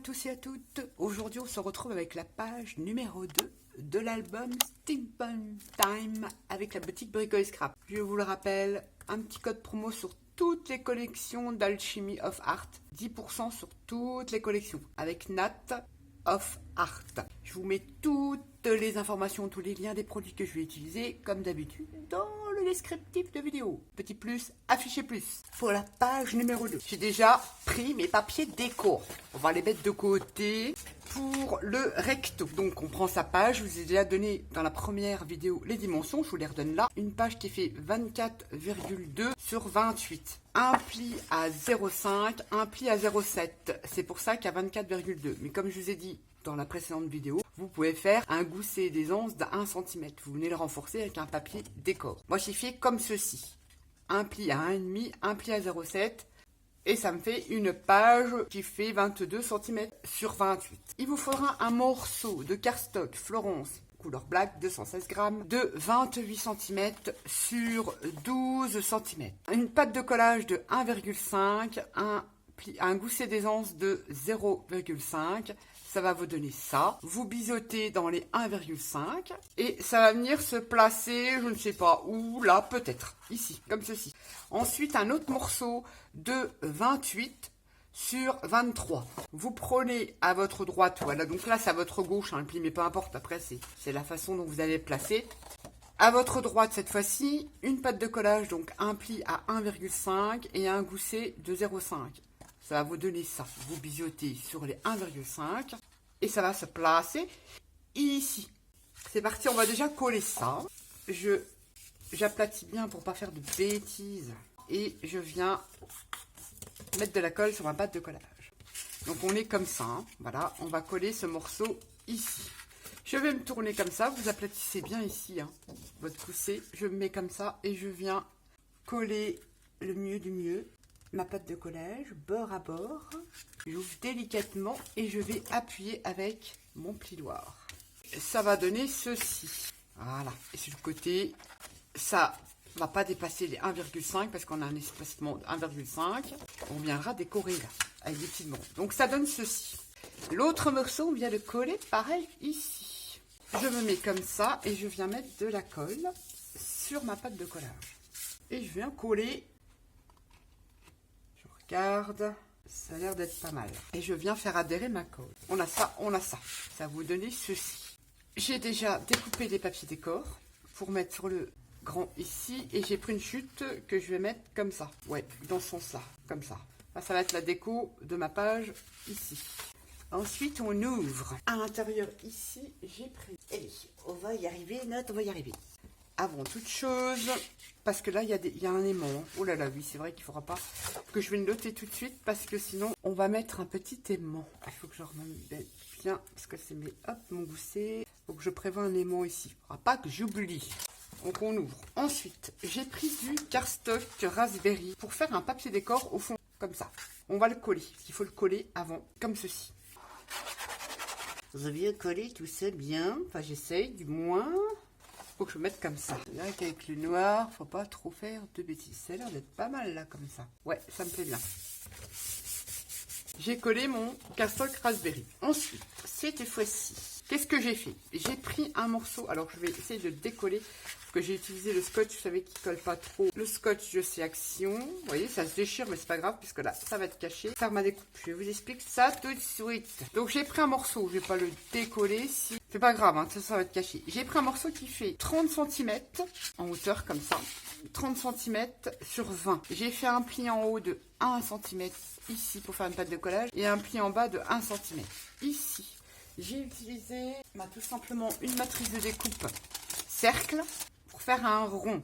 tous et à toutes. Aujourd'hui, on se retrouve avec la page numéro 2 de l'album Steampunk Time avec la boutique Brico et Scrap. Je vous le rappelle, un petit code promo sur toutes les collections d'Alchemy of Art. 10% sur toutes les collections avec Nat of Art. Je vous mets toutes les informations, tous les liens des produits que je vais utiliser, comme d'habitude, dans le descriptif de vidéo. Petit plus, affiché plus. Pour la page numéro 2, j'ai déjà pris mes papiers déco. On va les mettre de côté pour le recto. Donc on prend sa page, je vous ai déjà donné dans la première vidéo les dimensions, je vous les redonne là. Une page qui fait 24,2 sur 28. Un pli à 0,5, un pli à 0,7. C'est pour ça qu'il y a 24,2. Mais comme je vous ai dit dans la précédente vidéo, vous pouvez faire un gousset des anses d'1 cm. Vous venez le renforcer avec un papier décor. Moi j'ai fait comme ceci. Un pli à 1,5, un pli à 0,7. Et ça me fait une page qui fait 22 cm sur 28. Il vous faudra un morceau de cardstock Florence couleur black, 216 grammes, de 28 cm sur 12 cm. Une pâte de collage de 1,5, un gousset d'aisance de 0,5. Ça va vous donner ça. Vous biseautez dans les 1,5 et ça va venir se placer, je ne sais pas où, là peut-être, ici, comme ceci. Ensuite, un autre morceau de 28 sur 23. Vous prenez à votre droite, voilà, donc là c'est à votre gauche, le pli, mais peu importe, après c'est la façon dont vous allez le placer. À votre droite, cette fois-ci, une pâte de collage, donc un pli à 1,5 et un gousset de 0,5. Ça va vous donner ça. Vous biseautez sur les 1,5 et ça va se placer ici. C'est parti, on va déjà coller ça. J'aplatis bien pour pas faire de bêtises. Et je viens mettre de la colle sur ma pâte de collage. Donc on est comme ça. Hein. Voilà, on va coller ce morceau ici. Je vais me tourner comme ça. Vous aplatissez bien ici hein, votre gousset. Je me mets comme ça et je viens coller le mieux du mieux. Ma pâte de collage, bord à bord. J'ouvre délicatement et je vais appuyer avec mon plioir. Ça va donner ceci. Voilà. Et sur le côté, ça ne va pas dépasser les 1,5 parce qu'on a un espacement de 1,5. On viendra décorer là, avec des petites bandes. Donc ça donne ceci. L'autre morceau, on vient le coller pareil ici. Je me mets comme ça et je viens mettre de la colle sur ma pâte de collage. Et je viens coller. Regarde, ça a l'air d'être pas mal. Et je viens faire adhérer ma colle. On a ça, on a ça. Ça va vous donner ceci. J'ai déjà découpé des papiers décor pour mettre sur le grand ici. Et j'ai pris une chute que je vais mettre comme ça. Ouais, dans ce sens-là, comme ça. Là, ça va être la déco de ma page ici. Ensuite, on ouvre. À l'intérieur ici, j'ai pris. Allez, on va y arriver, Nat, on va y arriver. Avant toute chose, parce que là, il y a un aimant. Hein. Oh là là, oui, c'est vrai qu'il ne faudra pas que je vais le noter tout de suite, parce que sinon, on va mettre un petit aimant. Il faut que je remette bien, parce que c'est mon gousset. Il faut que je prévoie un aimant ici. Il ne faudra pas que j'oublie. Donc, on ouvre. Ensuite, j'ai pris du cardstock Raspberry pour faire un papier décor au fond, comme ça. On va le coller. Il faut le coller avant, comme ceci. Vous bien coller tout ça bien. Enfin, j'essaye, du moins. Faut que je mette comme ça. C'est vrai qu'avec le noir, faut pas trop faire de bêtises. Ça a l'air d'être pas mal là comme ça. Ouais, ça me plaît bien. J'ai collé mon cardstock Raspberry. Ensuite, cette fois-ci, qu'est-ce que j'ai fait? J'ai pris un morceau. Alors, je vais essayer de le décoller. Parce que j'ai utilisé le scotch, vous savez, qui colle pas trop. Le scotch de chez Action. Vous voyez, ça se déchire, mais c'est pas grave, puisque là, ça va être caché. Faire ma découpe. Je vous explique ça tout de suite. Donc, j'ai pris un morceau. Je vais pas le décoller si... C'est pas grave, hein, ça va être caché. J'ai pris un morceau qui fait 30 cm en hauteur, comme ça. 30 cm sur 20. J'ai fait un pli en haut de 1 cm ici pour faire une pâte de collage. Et un pli en bas de 1 cm ici. J'ai utilisé tout simplement une matrice de découpe cercle pour faire un rond.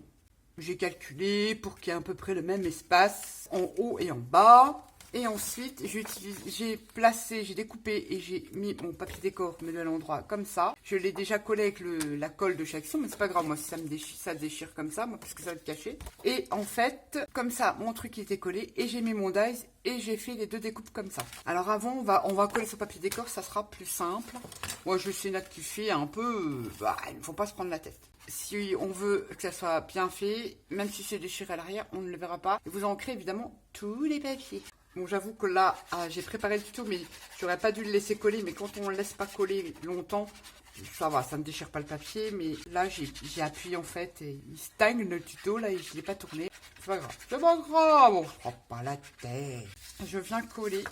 J'ai calculé pour qu'il y ait à peu près le même espace en haut et en bas. Et ensuite, j'ai découpé et j'ai mis mon papier décor mais de l'endroit comme ça. Je l'ai déjà collé avec la colle de chaque Action, mais c'est pas grave, moi si ça me déchire, ça déchire comme ça, moi parce que ça va être caché. Et en fait, comme ça, mon truc était collé et j'ai mis mon dies et j'ai fait les deux découpes comme ça. Alors avant, on va coller ce papier décor, ça sera plus simple. Moi, je suis là qui fait un peu, il ne faut pas se prendre la tête. Si on veut que ça soit bien fait, même si c'est déchiré à l'arrière, on ne le verra pas. Et vous ancrez évidemment tous les papiers. Bon, j'avoue que là, j'ai préparé le tuto, mais j'aurais pas dû le laisser coller. Mais quand on ne laisse pas coller longtemps, ça va, ça ne déchire pas le papier. Mais là, j'ai appuyé en fait et il stagne le tuto là et je ne l'ai pas tourné. C'est pas grave. C'est pas grave, on se prend pas la tête. Je viens coller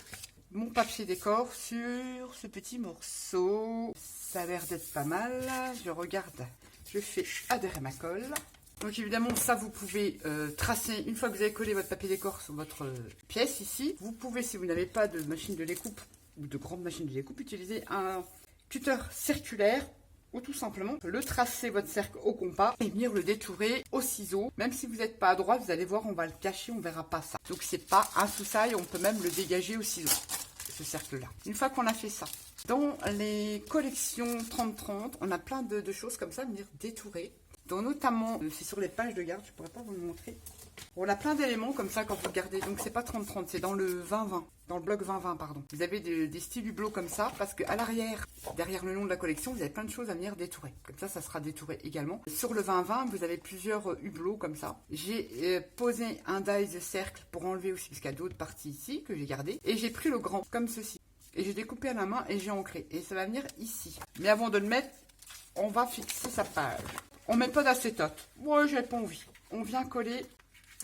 mon papier décor sur ce petit morceau. Ça a l'air d'être pas mal. Je regarde, je fais adhérer ma colle. Donc évidemment, ça vous pouvez tracer, une fois que vous avez collé votre papier décor sur votre pièce ici, vous pouvez, si vous n'avez pas de machine de découpe ou de grande machine de découpe, utiliser un cutter circulaire ou tout simplement le tracer votre cercle au compas et venir le détourer au ciseau. Même si vous n'êtes pas à droite, vous allez voir, on va le cacher, on ne verra pas ça. Donc c'est pas un sous-saille, on peut même le dégager au ciseau, ce cercle-là. Une fois qu'on a fait ça, dans les collections 30-30, on a plein de choses comme ça, venir détourer. Donc notamment, c'est sur les pages de garde, je ne pourrais pas vous le montrer. On a plein d'éléments comme ça quand vous regardez. Donc c'est pas 30-30, c'est dans le 20-20, dans le bloc 20-20 pardon. Vous avez des styles hublots comme ça parce qu'à l'arrière, derrière le nom de la collection, vous avez plein de choses à venir détourer. Comme ça sera détouré également. Sur le 20-20, vous avez plusieurs hublots comme ça. J'ai posé un die de cercle pour enlever aussi, parce qu'il y a d'autres parties ici que j'ai gardées. Et j'ai pris le grand, comme ceci. Et j'ai découpé à la main et j'ai ancré. Et ça va venir ici. Mais avant de le mettre, on va fixer sa page. On met pas d'acétate. Ouais, j'ai pas envie. On vient coller.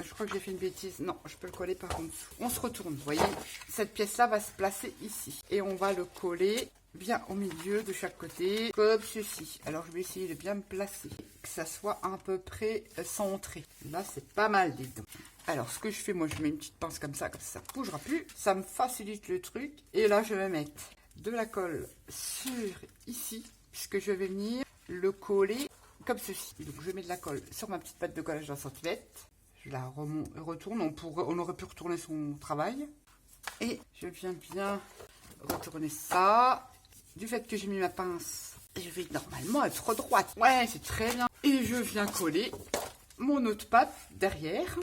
Je crois que j'ai fait une bêtise. Non, je peux le coller par en dessous. On se retourne. Vous voyez, cette pièce-là va se placer ici. Et on va le coller bien au milieu de chaque côté, comme ceci. Alors, je vais essayer de bien me placer. Que ça soit à peu près centré. Là, c'est pas mal, dis donc. Alors, ce que je fais, moi, je mets une petite pince comme ça ne bougera plus. Ça me facilite le truc. Et là, je vais mettre de la colle sur ici, puisque je vais venir le coller comme ceci. Donc je mets de la colle sur ma petite pâte de collage d'un centimètre. Je la retourne. On aurait pu retourner son travail. Et je viens bien retourner ça. Du fait que j'ai mis ma pince, je vais normalement être droite. Ouais, c'est très bien. Et je viens coller mon autre pâte derrière.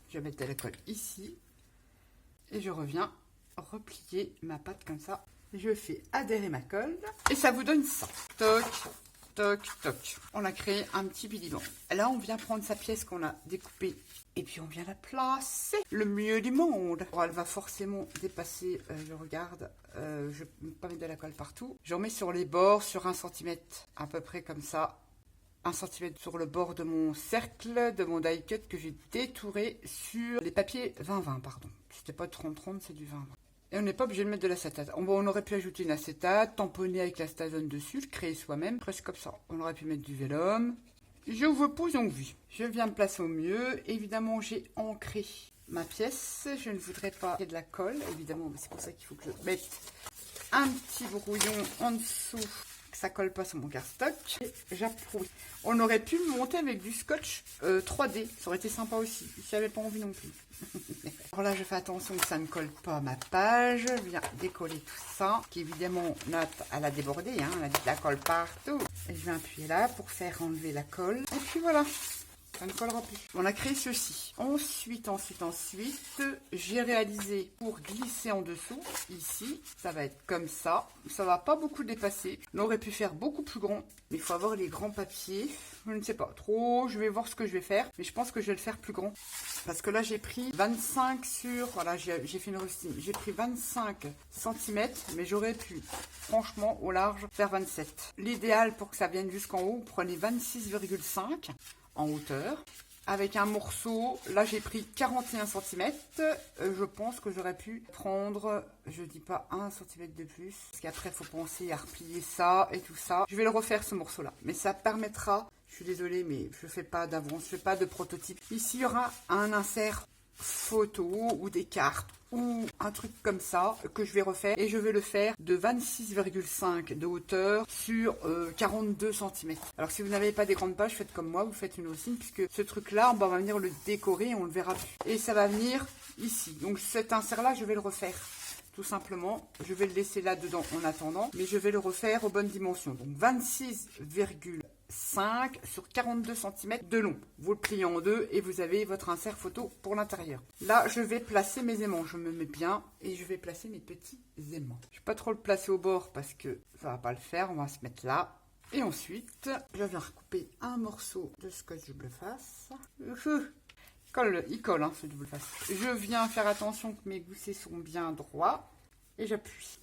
Je vais mettre de la colle ici. Et je reviens replier ma pâte comme ça. Je fais adhérer ma colle. Et ça vous donne ça. Toc. Toc, toc. On a créé un petit biliban. Là, on vient prendre sa pièce qu'on a découpée et puis on vient la placer. Le mieux du monde. Alors, elle va forcément dépasser, je regarde, je ne vais pas mettre de la colle partout. J'en mets sur les bords, sur 1 cm, à peu près comme ça. 1 cm sur le bord de mon cercle, de mon die cut que j'ai détouré sur les papiers 20-20, pardon. C'était pas 30-30, c'est du 20-20. Et on n'est pas obligé de mettre de l'acétate. On aurait pu ajouter une acétate, tamponner avec la stazone dessus, le créer soi-même, presque comme ça. On aurait pu mettre du vélum. Je vous pose envie. Je viens me placer au mieux. Évidemment, j'ai ancré ma pièce. Je ne voudrais pas qu'il y ait de la colle, évidemment. C'est pour ça qu'il faut que je mette un petit brouillon en dessous, que ça colle pas sur mon cardstock. Et j'approuve. On aurait pu monter avec du scotch 3D. Ça aurait été sympa aussi. Je n'avais pas envie non plus. Alors là, je fais attention que ça ne colle pas à ma page. Je viens décoller tout ça, qui évidemment, note, elle a débordé, hein, elle a de la colle partout. Et je vais appuyer là pour faire enlever la colle. Et puis voilà, ça ne collera plus. On a créé ceci. Ensuite, j'ai réalisé pour glisser en dessous, ici, ça va être comme ça. Ça va pas beaucoup dépasser. On aurait pu faire beaucoup plus grand, mais il faut avoir les grands papiers. Je ne sais pas trop, je vais voir ce que je vais faire, mais je pense que je vais le faire plus grand. Parce que là, j'ai pris 25 sur... Voilà, j'ai fait une rustine. J'ai pris 25 cm, mais j'aurais pu, franchement, au large, faire 27. L'idéal pour que ça vienne jusqu'en haut, prenez 26,5 en hauteur. Avec un morceau, là, j'ai pris 41 cm. Je pense que j'aurais pu prendre, je dis pas 1 cm de plus. Parce qu'après, il faut penser à replier ça et tout ça. Je vais le refaire, ce morceau-là. Mais ça permettra... Je suis désolée, mais je ne fais pas d'avance, je ne fais pas de prototype. Ici, il y aura un insert photo ou des cartes ou un truc comme ça que je vais refaire. Et je vais le faire de 26,5 de hauteur sur 42 cm. Alors, si vous n'avez pas des grandes pages, faites comme moi, vous faites une racine, puisque ce truc-là, on va venir le décorer et on ne le verra plus. Et ça va venir ici. Donc, cet insert-là, je vais le refaire. Tout simplement, je vais le laisser là-dedans en attendant, mais je vais le refaire aux bonnes dimensions. Donc, 26,5 sur 42 cm de long. Vous le pliez en deux et vous avez votre insert photo pour l'intérieur. Là, je vais placer mes aimants. Je me mets bien et je vais placer mes petits aimants. Je ne vais pas trop le placer au bord parce que ça va pas le faire. On va se mettre là. Et ensuite, je viens recouper un morceau de scotch double face. Il colle hein, ce double face. Je viens faire attention que mes goussets sont bien droits. Et j'appuie.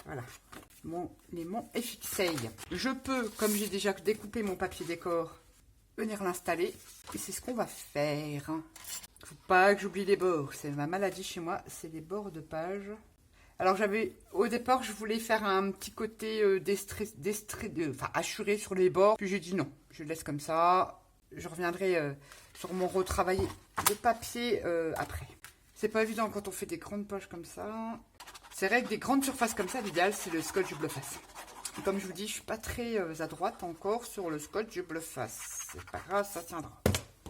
Voilà. Mon aimant est fixé. Je peux, comme j'ai déjà découpé mon papier décor, venir l'installer. Et c'est ce qu'on va faire. Faut pas que j'oublie les bords. C'est ma maladie chez moi, c'est les bords de page. Alors au départ, je voulais faire un petit côté assuré sur les bords. Puis j'ai dit non, je laisse comme ça. Je reviendrai sur mon retravaillé de papier après. C'est pas évident quand on fait des grandes pages comme ça. C'est vrai que des grandes surfaces comme ça, l'idéal c'est le scotch bleu face. Et comme je vous dis, je suis pas très à droite encore sur le scotch bleu face. C'est pas grave, ça tiendra.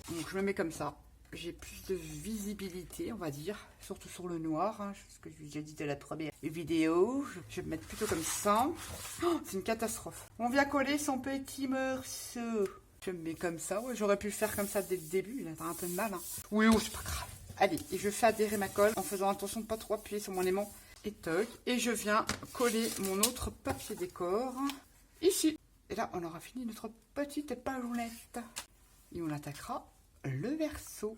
Donc je me mets comme ça. J'ai plus de visibilité, on va dire, surtout sur le noir, hein, ce que je vous ai dit de la première vidéo. Je vais me mettre plutôt comme ça. Oh, c'est une catastrophe. On vient coller son petit morceau. Je me mets comme ça. Ouais, j'aurais pu le faire comme ça dès le début, il a un peu de mal. Hein. Oui, c'est pas grave. Allez, et je fais adhérer ma colle en faisant attention de ne pas trop appuyer sur mon aimant. Et toc. Et je viens coller mon autre papier décor ici. Et là, on aura fini notre petite pageonnette. Et on attaquera le verso.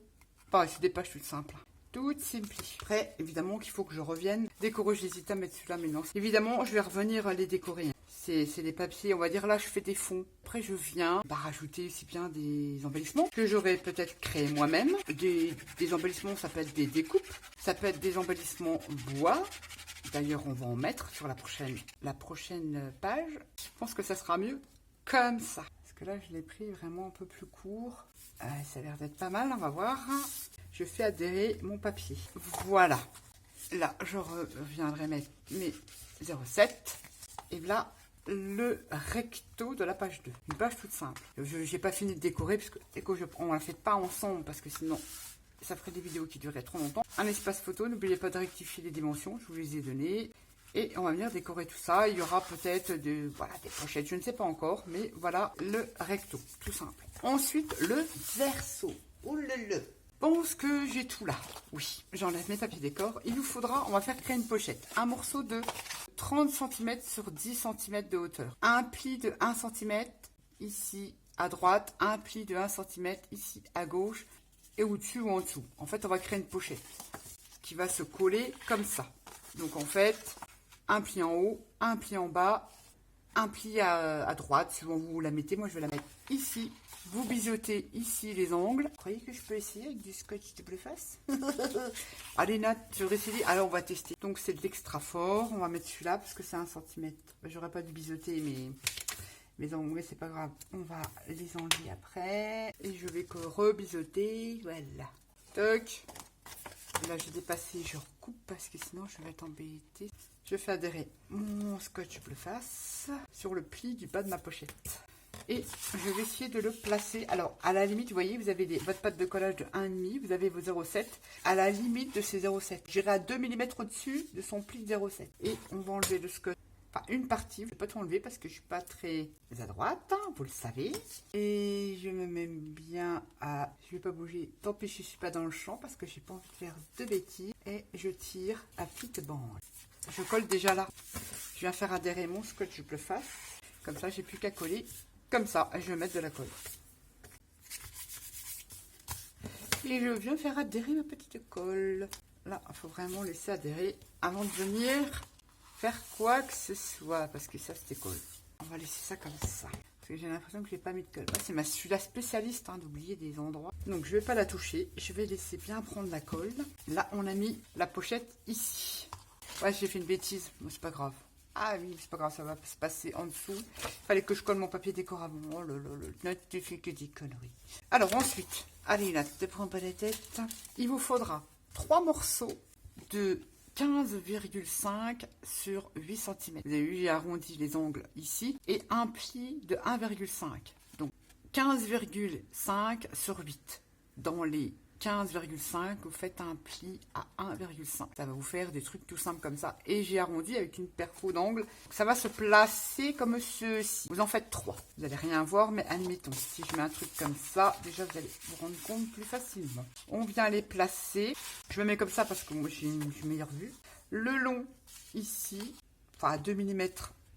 Pareil, c'est des pages toutes simples. Toutes simples. Après, évidemment qu'il faut que je revienne décorer. J'hésitais à mettre celui-là, mais non. Évidemment, je vais revenir les décorer. C'est des papiers, on va dire là, je fais des fonds. Après, je viens rajouter aussi bien des embellissements que j'aurais peut-être créé moi-même. Des embellissements, ça peut être des découpes. Ça peut être des embellissements bois. D'ailleurs, on va en mettre sur la prochaine page. Je pense que ça sera mieux comme ça. Parce que là, je l'ai pris vraiment un peu plus court. Ça a l'air d'être pas mal, on va voir. Je fais adhérer mon papier. Voilà. Là, je reviendrai mettre mes 0,7. Et là, le recto de la page 2. Une page toute simple. Je n'ai pas fini de décorer, parce que on ne la fait pas ensemble, parce que sinon, ça ferait des vidéos qui dureraient trop longtemps. Un espace photo, n'oubliez pas de rectifier les dimensions, je vous les ai données. Et on va venir décorer tout ça. Il y aura peut-être des pochettes, je ne sais pas encore, mais voilà le recto, tout simple. Ensuite, le verso. Je pense que j'ai tout là. Oui, j'enlève mes papiers décor. Il nous faudra, on va faire créer une pochette. Un morceau de 30 cm sur 10 cm de hauteur. Un pli de 1 cm ici à droite. Un pli de 1 cm ici à gauche. Et au-dessus ou en dessous. En fait, on va créer une pochette qui va se coller comme ça. Donc en fait, un pli en haut, un pli en bas, un pli à droite, suivant où vous la mettez. Moi, je vais la mettre ici. Vous biseautez ici les angles. Vous croyez que je peux essayer avec du scotch de bleu face? Allez Nat, je vais essayer. Alors on va tester. Donc c'est de l'extra fort. On va mettre celui-là parce que c'est 1 cm. J'aurais pas dû biseauter mes ongles, mais c'est pas grave. On va les enlever après. Et je vais rebiseauter. Voilà. Toc. Là j'ai dépassé, je recoupe parce que sinon je vais être embêtée. Je fais adhérer mon scotch bleu face sur le pli du bas de ma pochette. Et je vais essayer de le placer. Alors, à la limite, vous voyez, vous avez votre pâte de collage de 1,5. Vous avez vos 0,7. À la limite de ces 0,7. J'irai à 2 mm au-dessus de son pli de 0,7. Et on va enlever le scotch. Enfin, une partie. Je ne vais pas tout enlever parce que je ne suis pas très à droite. Hein, vous le savez. Et je me mets bien à... Je ne vais pas bouger. Tant pis, je ne suis pas dans le champ parce que je n'ai pas envie de faire de bêtises. Et je tire à petite bande. Je colle déjà là. Je viens faire adhérer mon scotch bleu face. Comme ça, j'ai plus qu'à coller. Comme ça, je vais mettre de la colle. Et je viens faire adhérer ma petite colle. Là, il faut vraiment laisser adhérer avant de venir faire quoi que ce soit. Parce que ça, c'était colle. On va laisser ça comme ça. Parce que j'ai l'impression que je n'ai pas mis de colle. Là, je suis la spécialiste d'oublier des endroits. Donc, je ne vais pas la toucher. Je vais laisser bien prendre la colle. Là, on a mis la pochette ici. Ouais, j'ai fait une bêtise. Mais c'est pas grave. Ah oui, c'est pas grave, ça va se passer en dessous. Il fallait que je colle mon papier décor avant. Oh là là, là, tu fais que des conneries. Alors ensuite, allez là, ne te prends pas la tête. Il vous faudra 3 morceaux de 15,5 sur 8 cm. Vous avez vu, j'ai arrondi les angles ici. Et un pli de 1,5. Donc 15,5 sur 8. Dans les 15,5, vous faites un pli à 1,5. Ça va vous faire des trucs tout simples comme ça. Et j'ai arrondi avec une perfo d'angle. Ça va se placer comme ceci. Vous en faites 3. Vous n'allez rien voir, mais admettons, si je mets un truc comme ça, déjà vous allez vous rendre compte plus facilement. On vient les placer. Je me mets comme ça parce que moi j'ai une meilleure vue. Le long, ici, enfin à 2 mm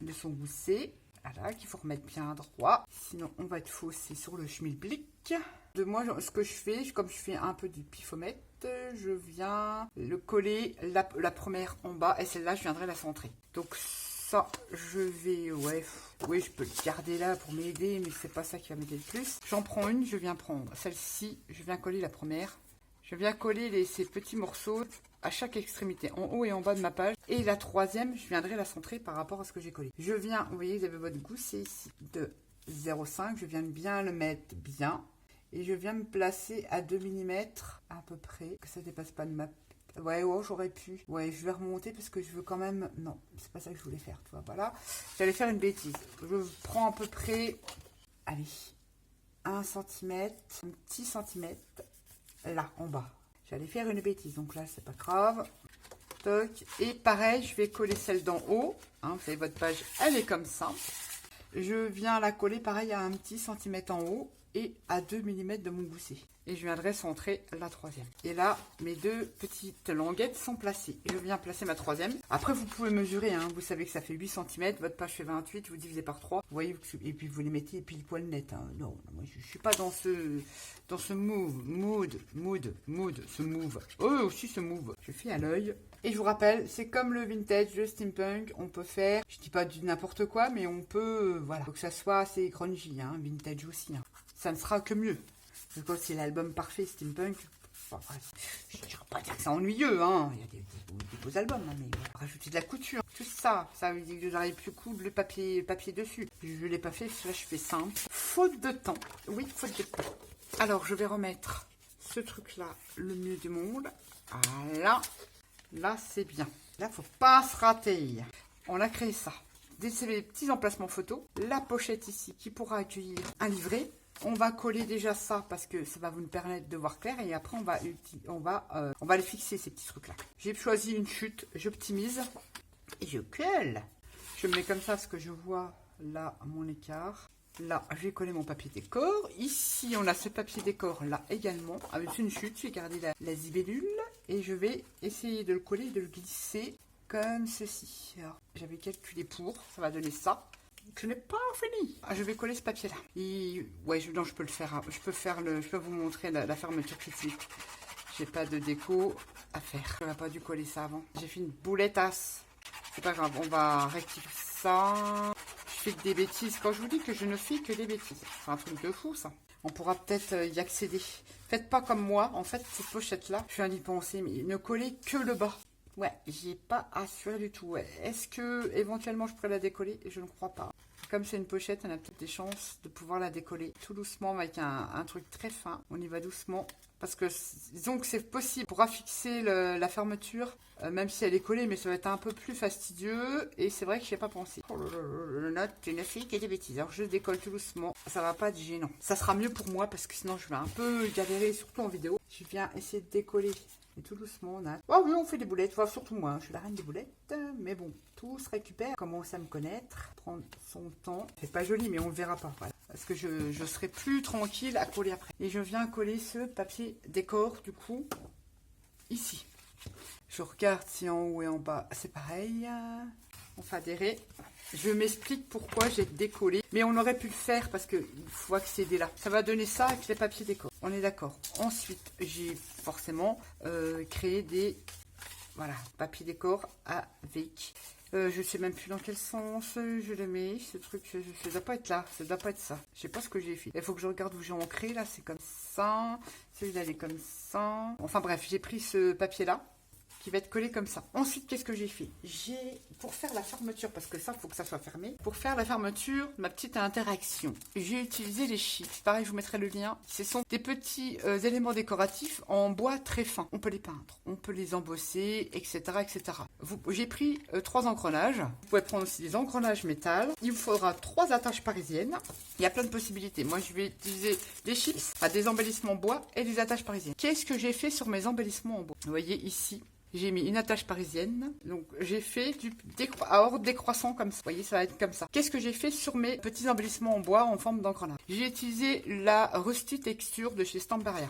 de son gousset. Voilà, qu'il faut remettre bien droit. Sinon, on va être faussé sur le schmilblick. Moi, ce que je fais, comme je fais un peu du pifomètre, je viens le coller la première en bas et celle-là, je viendrai la centrer. Donc ça, je vais, oui, je peux le garder là pour m'aider, mais c'est pas ça qui va m'aider le plus. J'en prends une, je viens prendre celle-ci, je viens coller la première. Je viens coller ces petits morceaux à chaque extrémité, en haut et en bas de ma page. Et la troisième, je viendrai la centrer par rapport à ce que j'ai collé. Je viens, vous voyez, vous avez votre gousset ici de 0,5. Je viens bien le mettre bien. Et je viens me placer à 2 mm à peu près, que ça dépasse pas de ma... Ouais, j'aurais pu. Ouais, je vais remonter parce que je veux quand même... Non, c'est pas ça que je voulais faire, tu vois, voilà. J'allais faire une bêtise. Je prends à peu près... Allez, 1 cm, un petit centimètre, là, en bas. J'allais faire une bêtise, donc là, c'est pas grave. Toc. Et pareil, je vais coller celle d'en haut. Hein, vous savez, votre page, elle est comme ça. Je viens la coller, pareil, à un petit centimètre en haut et à 2 mm de mon gousset. Et je viendrai centrer la troisième. Et là, mes deux petites languettes sont placées. Et je viens placer ma troisième. Après, vous pouvez mesurer. Hein. Vous savez que ça fait 8 cm. Votre page fait 28. Vous divisez par 3. Vous voyez, et puis vous les mettez pile poil net. Hein. Non, moi, je ne suis pas dans ce move. Oh, aussi ce move. Je fais à l'œil. Et je vous rappelle, c'est comme le vintage, le steampunk. On peut faire, je dis pas du n'importe quoi, mais on peut, voilà. Faut que ça soit assez grungy, hein. Vintage aussi. Hein. Ça ne sera que mieux. C'est l'album parfait, steampunk. Enfin, je ne dirais pas dire que c'est ennuyeux, hein. Il y a des beaux albums, hein, mais rajouter de la couture, tout ça. Ça veut dire que j'arrive plus coudre le papier dessus. Je ne l'ai pas fait, là je fais simple. Faute de temps. Oui, faute de temps. Alors, je vais remettre ce truc-là, le mieux du monde. Voilà. Là, c'est bien. Là, faut pas se rater. On a créé ça. Des petits emplacements photos. La pochette ici qui pourra accueillir un livret. On va coller déjà ça parce que ça va vous permettre de voir clair. Et après, on va les fixer, ces petits trucs-là. J'ai choisi une chute. J'optimise. Et je colle. Je me mets comme ça parce que je vois là mon écart. Là, je vais coller mon papier décor. Ici, on a ce papier décor là également. Avec une chute, j'ai gardé la zibellule. Et je vais essayer de le coller et de le glisser comme ceci. Alors, j'avais calculé pour. Ça va donner ça. Je n'ai pas fini. Je vais coller ce papier-là. Ouais, non, je peux le faire. Hein. Je peux vous montrer la fermeture tout de suite. J'ai pas de déco à faire. Je n'aurais pas dû coller ça avant. J'ai fait une bouletasse. C'est pas grave, on va rectifier ça. Je fais que des bêtises. Quand je vous dis que je ne fais que des bêtises, c'est un truc de fou, ça. On pourra peut-être y accéder. Faites pas comme moi. En fait, cette pochette-là, je viens d'y penser, mais ne collez que le bas. Ouais, j'y ai pas assuré du tout. Ouais. Est-ce que éventuellement je pourrais la décoller? Je ne crois pas. Comme c'est une pochette, on a peut-être des chances de pouvoir la décoller tout doucement avec un truc très fin. On y va doucement. Parce que disons que c'est possible. On pourra fixer la fermeture, même si elle est collée, mais ça va être un peu plus fastidieux. Et c'est vrai que je n'y ai pas pensé. Oh là là, le note, tu ne fais que des bêtises. Alors je décolle tout doucement. Ça va pas être gênant. Ça sera mieux pour moi parce que sinon je vais un peu galérer, surtout en vidéo. Je viens essayer de décoller. Et tout doucement, on a... Oh oui, on fait des boulettes. Enfin, surtout moi, je suis la reine des boulettes. Mais bon, tout se récupère. Commence à me connaître. Prendre son temps. C'est pas joli, mais on le verra pas. Voilà. Parce que je serai plus tranquille à coller après. Et je viens coller ce papier décor, du coup, ici. Je regarde si en haut et en bas, c'est pareil. On fait adhérer. Je m'explique pourquoi j'ai décollé. Mais on aurait pu le faire parce qu'il faut accéder là. Ça va donner ça avec les papiers décor. On est d'accord. Ensuite, j'ai forcément créé des papiers décor avec... je sais même plus dans quel sens je le mets. Ce truc, ça doit pas être là. Ça doit pas être ça. Je sais pas ce que j'ai fait. Il faut que je regarde où j'ai ancré. Là, c'est comme ça. Celui-là, il est comme ça. Enfin bref, j'ai pris ce papier-là qui va être collé comme ça. Ensuite, qu'est-ce que j'ai fait? Pour faire la fermeture, parce que ça, il faut que ça soit fermé. Pour faire la fermeture, ma petite interaction, j'ai utilisé les sheets. Pareil, je vous mettrai le lien. Ce sont des petits éléments décoratifs en bois très fin. On peut les peindre, on peut les embosser, etc. etc. J'ai pris 3 engrenages. Vous pouvez prendre aussi des engrenages métal. Il vous faudra 3 attaches parisiennes. Il y a plein de possibilités. Moi, je vais utiliser des chips, des embellissements en bois et des attaches parisiennes. Qu'est-ce que j'ai fait sur mes embellissements en bois? Vous voyez ici, j'ai mis une attache parisienne. Donc, j'ai fait à ordre décroissant comme ça. Vous voyez, ça va être comme ça. Qu'est-ce que j'ai fait sur mes petits embellissements en bois en forme d'engrenage? J'ai utilisé la Rusty Texture de chez Stambaria.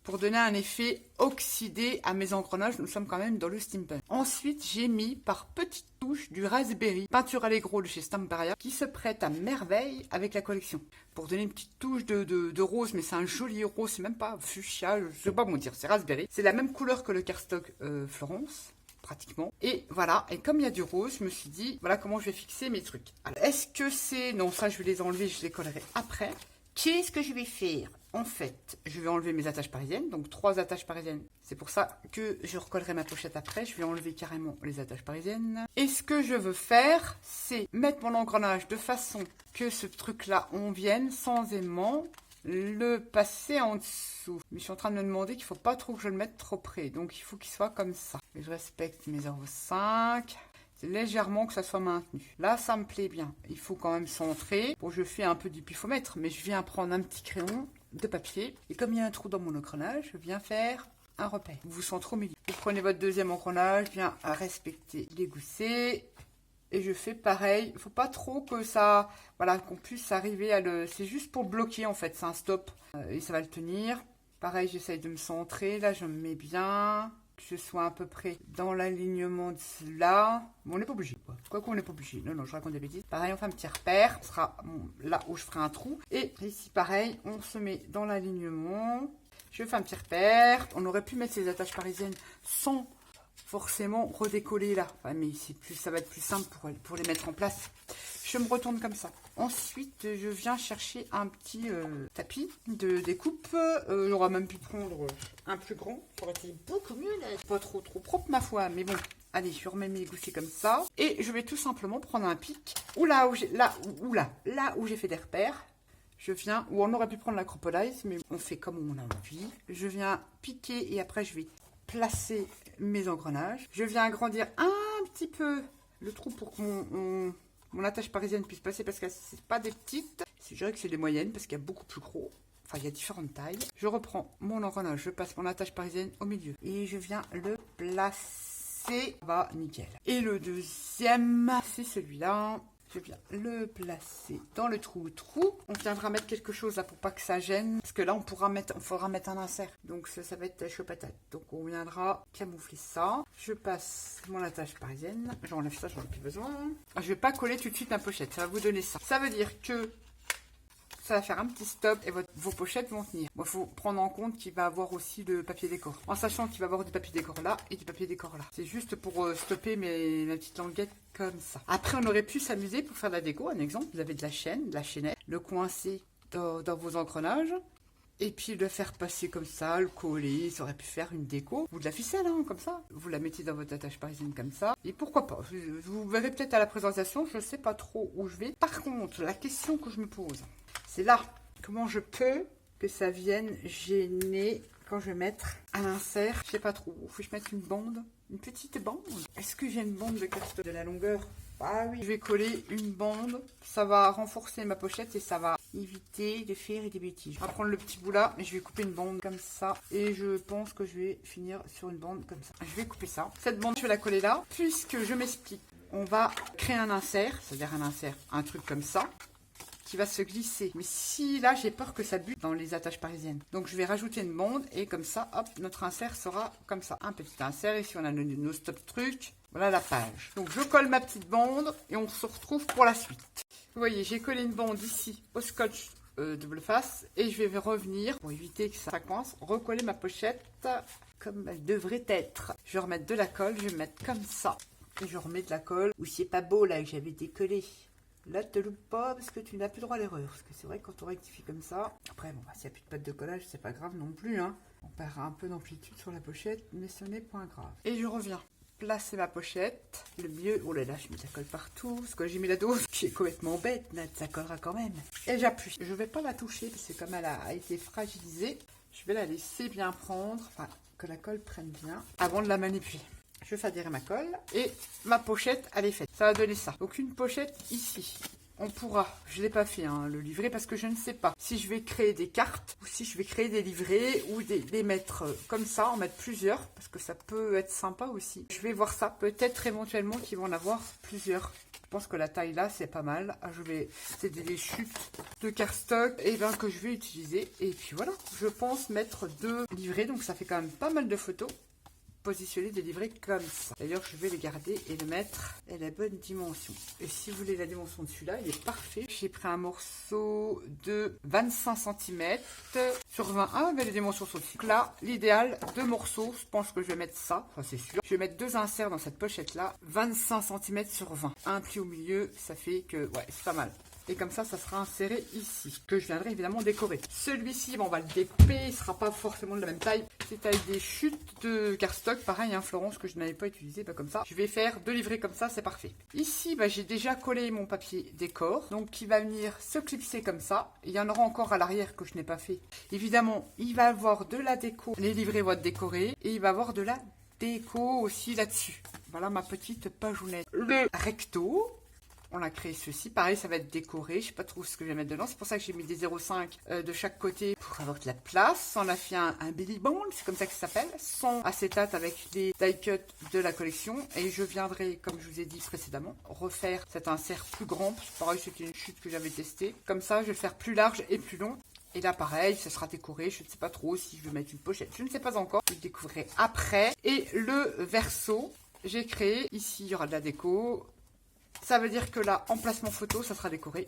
pour donner un effet oxydé à mes engrenages. Nous sommes quand même dans le steampunk. Ensuite, j'ai mis par petites touches du raspberry, peinture Allegro de chez Stamperia, qui se prête à merveille avec la collection. Pour donner une petite touche de rose, mais c'est un joli rose, c'est même pas fuchsia, je sais pas comment dire, c'est raspberry. C'est la même couleur que le cardstock Florence. Pratiquement. Et voilà, et comme il y a du rose, je me suis dit, voilà comment je vais fixer mes trucs. Alors, est-ce que c'est... Non, ça, je vais les enlever, je les collerai après. Qu'est-ce que je vais faire? En fait, je vais enlever mes attaches parisiennes, donc 3 attaches parisiennes. C'est pour ça que je recollerai ma pochette après. Je vais enlever carrément les attaches parisiennes. Et ce que je veux faire, c'est mettre mon engrenage de façon que ce truc-là, on vienne sans aimant le passer en dessous. Mais je suis en train de me demander qu'il ne faut pas trop que je le mette trop près. Donc il faut qu'il soit comme ça. Et je respecte mes 0,5. C'est légèrement que ça soit maintenu. Là, ça me plaît bien. Il faut quand même centrer. Bon, je fais un peu du pifomètre, mais je viens prendre un petit crayon de papier. Et comme il y a un trou dans mon engrenage, je viens faire un repère. Vous centrez au milieu. Vous prenez votre deuxième engrenage, bien à respecter les goussets. Et je fais pareil. Il ne faut pas trop que ça... Voilà, qu'on puisse arriver à le... C'est juste pour bloquer, en fait. C'est un stop. Et ça va le tenir. Pareil, j'essaye de me centrer. Là, je me mets bien. Que je sois à peu près dans l'alignement de cela. Bon, on n'est pas obligé, quoi. Quoi qu'on n'est pas obligé. Non, non, je raconte des bêtises. Pareil, on fait un petit repère. Ce sera là où je ferai un trou. Et ici, pareil, on se met dans l'alignement. Je fais un petit repère. On aurait pu mettre ces attaches parisiennes sans... forcément redécoller là, enfin, mais ça va être plus simple pour les mettre en place. Je me retourne comme ça. Ensuite, je viens chercher un petit tapis de découpe. J'aurais même pu prendre un plus grand. Ça aurait été beaucoup mieux là. Pas trop propre ma foi, mais bon. Allez, je remets mes goussets comme ça. Et je vais tout simplement prendre un pic. Ou là où j'ai fait des repères. Je viens, ou on aurait pu prendre l'acropolize, mais on fait comme on a envie. Je viens piquer et après je vais placer mes engrenages. Je viens agrandir un petit peu le trou pour que mon attache parisienne puisse passer parce que c'est pas des petites. Je dirais que c'est des moyennes parce qu'il y a beaucoup plus gros. Enfin, il y a différentes tailles. Je reprends mon engrenage, je passe mon attache parisienne au milieu et je viens le placer. Bah, nickel. Et le deuxième, c'est celui-là. Je viens le placer dans le trou. On viendra mettre quelque chose là pour pas que ça gêne. Parce que là, on faudra mettre un insert. Donc ça va être chaud patate. Donc on viendra camoufler ça. Je passe mon attache parisienne. J'enlève ça, j'en ai plus besoin. Je vais pas coller tout de suite ma pochette. Ça va vous donner ça. Ça veut dire que ça va faire un petit stop et vos pochettes vont tenir. Il faut prendre en compte qu'il va avoir aussi le papier décor. En sachant qu'il va avoir du papier décor là et du papier décor là. C'est juste pour stopper ma petite languette comme ça. Après, on aurait pu s'amuser pour faire de la déco. Un exemple, vous avez de la chaîne, de la chaînette, le coincer dans vos engrenages. Et puis le faire passer comme ça, le coller, ça aurait pu faire une déco. Ou de la ficelle, hein, comme ça. Vous la mettez dans votre attache parisienne comme ça. Et pourquoi pas. Vous verrez peut-être à la présentation, je ne sais pas trop où je vais. Par contre, la question que je me pose, c'est là, comment je peux que ça vienne gêner quand je vais mettre un insert. Je sais pas trop, faut que je mette une bande, une petite bande. Est-ce que j'ai une bande de cardstock de la longueur? Ah oui, je vais coller une bande, ça va renforcer ma pochette et ça va éviter de faire des bêtises. Je vais prendre le petit bout là, et je vais couper une bande comme ça. Et je pense que je vais finir sur une bande comme ça. Je vais couper ça. Cette bande, je vais la coller là. Puisque je m'explique, on va créer un insert, c'est-à-dire un truc comme ça, qui va se glisser. Mais si là, j'ai peur que ça bute dans les attaches parisiennes. Donc, je vais rajouter une bande et comme ça, hop, notre insert sera comme ça. Un petit insert. Ici, on a nos stop trucs. Voilà la page. Donc, je colle ma petite bande et on se retrouve pour la suite. Vous voyez, j'ai collé une bande ici au scotch double face et je vais revenir pour éviter que ça coince, recoller ma pochette comme elle devrait être. Je vais remettre de la colle, je vais mettre comme ça. Et je remets de la colle. Ou c'est pas beau là que j'avais décollé. Là, te loupe pas parce que tu n'as plus droit à l'erreur. Parce que c'est vrai que quand on rectifie comme ça... Après, bon, bah, s'il n'y a plus de pâte de collage, c'est pas grave non plus. Hein. On perd un peu d'amplitude sur la pochette, mais ce n'est point grave. Et je reviens placer ma pochette. Le mieux... Oh là là, je mets de la colle partout. Parce que j'ai mis la dose qui est complètement bête. Mais ça collera quand même. Et j'appuie. Je vais pas la toucher parce que comme elle a été fragilisée, je vais la laisser bien prendre. Enfin, que la colle prenne bien avant de la manipuler. Je fais adhérer ma colle et ma pochette, elle est faite. Ça va donner ça. Donc une pochette ici. On pourra, je ne l'ai pas fait, hein, le livret, parce que je ne sais pas si je vais créer des cartes ou si je vais créer des livrets ou les mettre comme ça, en mettre plusieurs, parce que ça peut être sympa aussi. Je vais voir ça. Peut-être éventuellement qu'ils vont en avoir plusieurs pense que la taille là, c'est pas mal. C'est des chutes de cardstock que je vais utiliser. Et puis voilà, je pense mettre 2 livrets. Donc ça fait quand même pas mal de photos. Positionner des livrets comme ça. D'ailleurs, je vais les garder et le mettre à la bonne dimension. Et si vous voulez la dimension de celui-là, il est parfait. J'ai pris un morceau de 25 cm sur 20. Ah, mais les dimensions sont aussi. Donc là, l'idéal, 2 morceaux. Je pense que je vais mettre ça. Enfin, c'est sûr. Je vais mettre 2 inserts dans cette pochette-là. 25 cm sur 20. Un pli au milieu, ça fait que, ouais, c'est pas mal. Et comme ça, ça sera inséré ici, que je viendrai évidemment décorer. Celui-ci, bon, on va le découper, il ne sera pas forcément de la même taille. C'est avec des chutes de cardstock, pareil, hein, Florence, que je n'avais pas utilisé, comme ça. Je vais faire 2 livrets comme ça, c'est parfait. Ici, j'ai déjà collé mon papier décor, donc qui va venir se clipser comme ça. Il y en aura encore à l'arrière que je n'ai pas fait. Évidemment, il va avoir de la déco, les livrets vont être décorés, et il va avoir de la déco aussi là-dessus. Voilà ma petite pageounette. Le recto. On a créé ceci. Pareil, ça va être décoré. Je sais pas trop ce que je vais mettre dedans. C'est pour ça que j'ai mis des 0,5 de chaque côté pour avoir de la place. On a fait un Billy Bond, c'est comme ça que ça s'appelle. Son acétate avec les die cut de la collection. Et je viendrai, comme je vous ai dit précédemment, refaire cet insert plus grand. Pareil, c'était une chute que j'avais testée. Comme ça, je vais le faire plus large et plus long. Et là, pareil, ça sera décoré. Je ne sais pas trop si je vais mettre une pochette. Je ne sais pas encore. Je le découvrirai après. Et le verso, j'ai créé. Ici, il y aura de la déco. Ça veut dire que là, emplacement photo, ça sera décoré.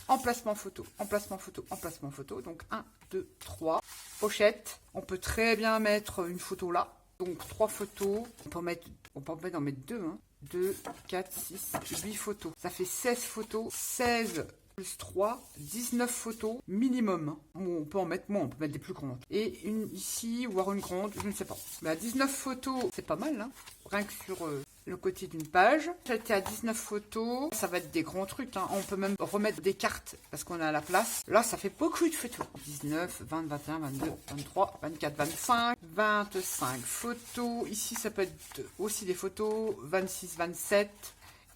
Emplacement photo, emplacement photo, emplacement photo. Donc 1, 2, 3. Pochette. On peut très bien mettre une photo là. Donc 3 photos. On peut en mettre 2. 2, 4, 6, 8 photos. Ça fait 16 photos. 16 plus 3, 19 photos minimum. On peut en mettre moins, on peut mettre des plus grandes. Et une ici, voire une grande, je ne sais pas. Mais à 19 photos, c'est pas mal, hein. Rien que sur le côté d'une page. J'étais à 19 photos. Ça va être des grands trucs, hein. On peut même remettre des cartes parce qu'on a la place. Là, ça fait beaucoup de photos. 19, 20, 21, 22, 23, 24, 25, 25 photos. Ici, ça peut être aussi des photos. 26, 27.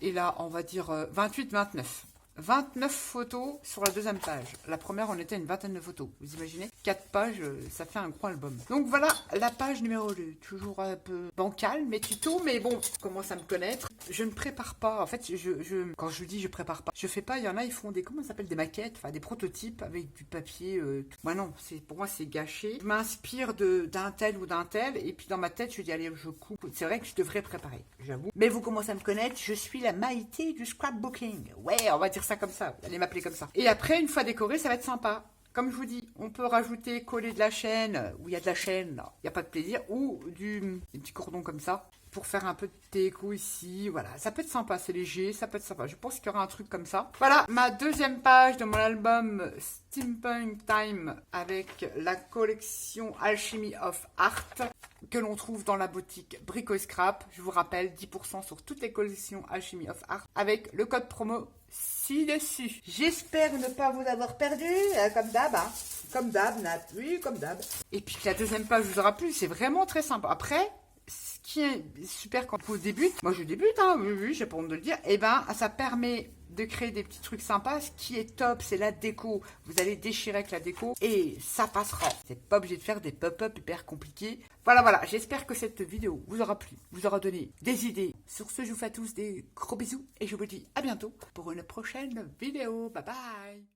Et là, on va dire 28, 29. 29 photos sur la deuxième page. La première, on était à une vingtaine de photos. Vous imaginez? 4 pages, ça fait un gros album. Donc voilà, la page numéro 2. Toujours un peu bancale, mes tutos, mais bon, je commence à me connaître. Je ne prépare pas. En fait, quand je dis je prépare pas, je fais pas. Il y en a, ils font comment ça s'appelle, des maquettes, enfin des prototypes avec du papier. Moi non, pour moi, c'est gâché. Je m'inspire d'un tel ou d'un tel, et puis dans ma tête, je dis allez, je coupe. C'est vrai que je devrais préparer, j'avoue. Mais vous commencez à me connaître, je suis la Maïté du scrapbooking. Ouais, on va dire ça comme ça, vous allez m'appeler comme ça. Et après, une fois décoré, ça va être sympa. Comme je vous dis, on peut rajouter, coller de la chaîne, où il y a de la chaîne, là, il n'y a pas de plaisir, ou des petits cordons comme ça, pour faire un peu de déco ici, voilà. Ça peut être sympa, c'est léger, ça peut être sympa. Je pense qu'il y aura un truc comme ça. Voilà, ma deuxième page de mon album Steampunk Time, avec la collection Alchemy of Art, que l'on trouve dans la boutique Brico et Scrap. Je vous rappelle, 10% sur toutes les collections Alchemy of Art, avec le code promo ci-dessus. J'espère ne pas vous avoir perdu, comme d'hab, hein. Comme d'hab, Nat. Oui, comme d'hab. Et puis la deuxième page vous aura plu, c'est vraiment très sympa. Après, ce qui est super quand vous débutez, moi je débute, hein, oui, j'ai pas honte de le dire, et ça permet de créer des petits trucs sympas. Ce qui est top, c'est la déco. Vous allez déchirer avec la déco et ça passera. C'est pas obligé de faire des pop-up hyper compliqués. Voilà, j'espère que cette vidéo vous aura plu, vous aura donné des idées. Sur ce, je vous fais à tous des gros bisous et je vous dis à bientôt pour une prochaine vidéo. Bye bye.